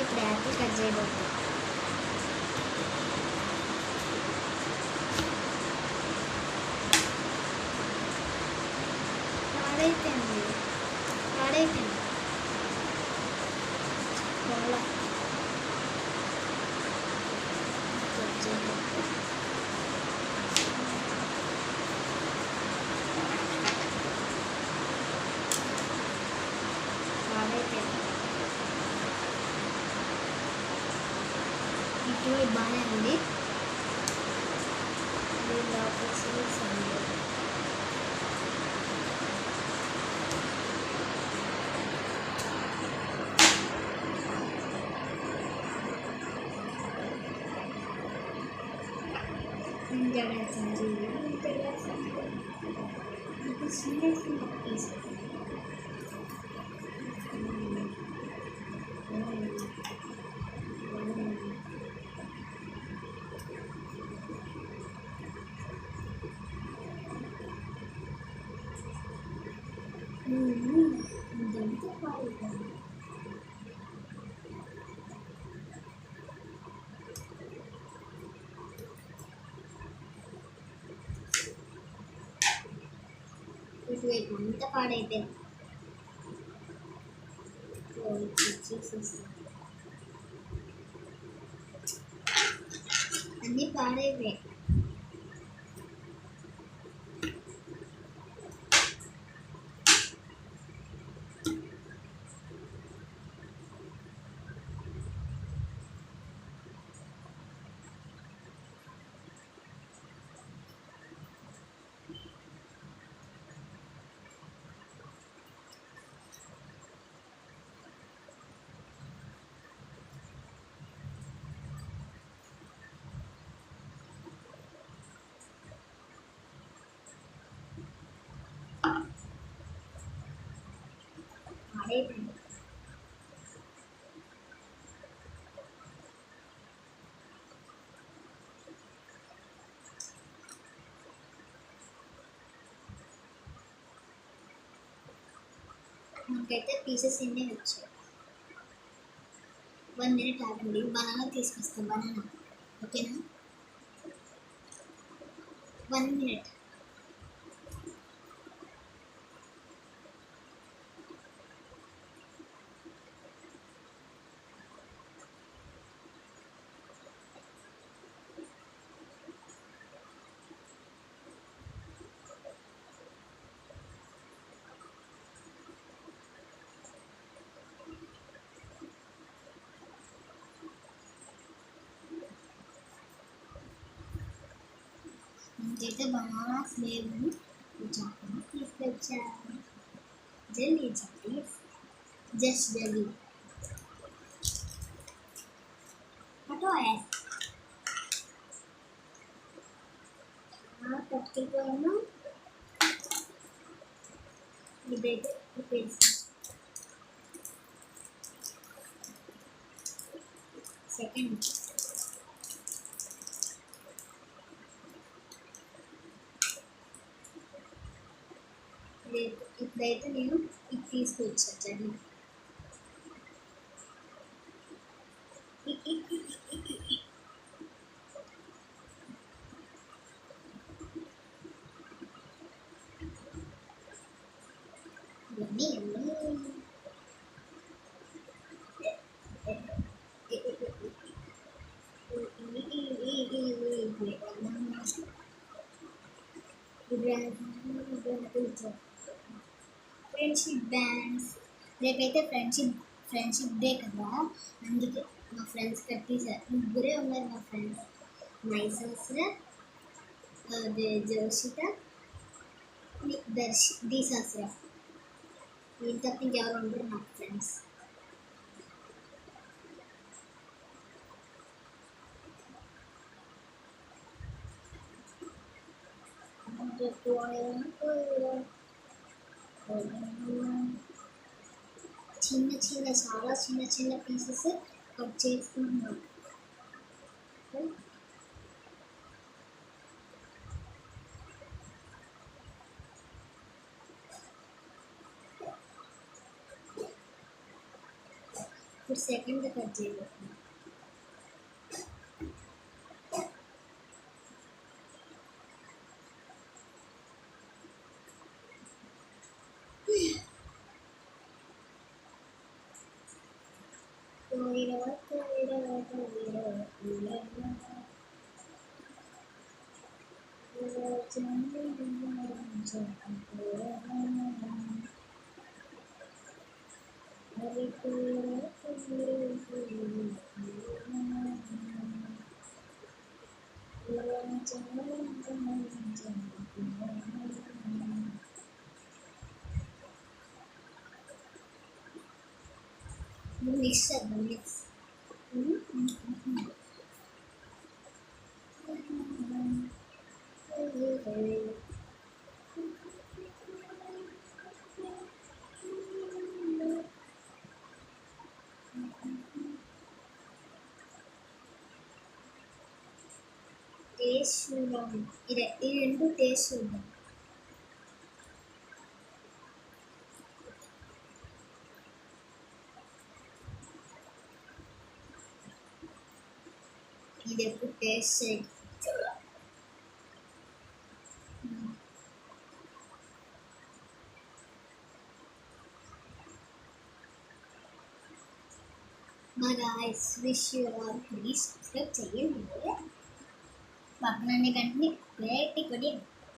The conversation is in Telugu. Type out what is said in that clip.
ఇప్పుడు యాపిల్ కట్ చేయబోతుంది. పాడైపోయింది పాడైపోయింది చాలా కట్ చేయబోతుంది. పాడైపోయింది. ఇప్పుడు బాగానే ఉంది. ఇటువైపు అంతా పాడైపోయింది. అన్నీ పాడైపోయాయి. పాడైపోయింది. మనకైతే పీసెస్ ఎన్ని వచ్చాయి. 1 minute ఆగండి. బనానా తీసుకొస్తాం. బనానా ఓకేనా? 1 minute. ఇంకైతే బనానాస్ లేవు. చాక్లెట్ తీసుకొచ్చాను. Jelly chocolate, just jelly. అటో పట్టుకెళ్ళిపోయాను. ఇదైతే ప్రిపేర్ సెకండ్. ఇప్పుడైతే నేను ఇది తీసుకొచ్చాను జెల్లీ. Friendship bands. రేపైతే ఫ్రెండ్షిప్ డే కదా, అందుకే మా ఫ్రెండ్స్ కట్టేసారు. ముగ్గురే ఉన్నారు మా ఫ్రెండ్స్. మైసల్స్ర, జోషిత, దీశాస్ర. నేను తప్ప ఇంకెవరు ఉండరు నాకు ఫ్రెండ్స్. చిన్న చిన్న చాలా చిన్న చిన్న పీసెస్ కట్ చేసుకున్నాం. ఇప్పుడు సెకండ్ కట్ చేయబోతున్నాను. మిక్స్ చేద్దాం మిక్స్. టేస్ట్ చూద్దాం. ఈ రెండు టేస్ట్ చూద్దాం. ఇది ఎప్పుడు టేస్ట్ చేయండి. మా guys wish you all please subscribe చేయండి. పక్కన గంటని ప్లేట్ కొడి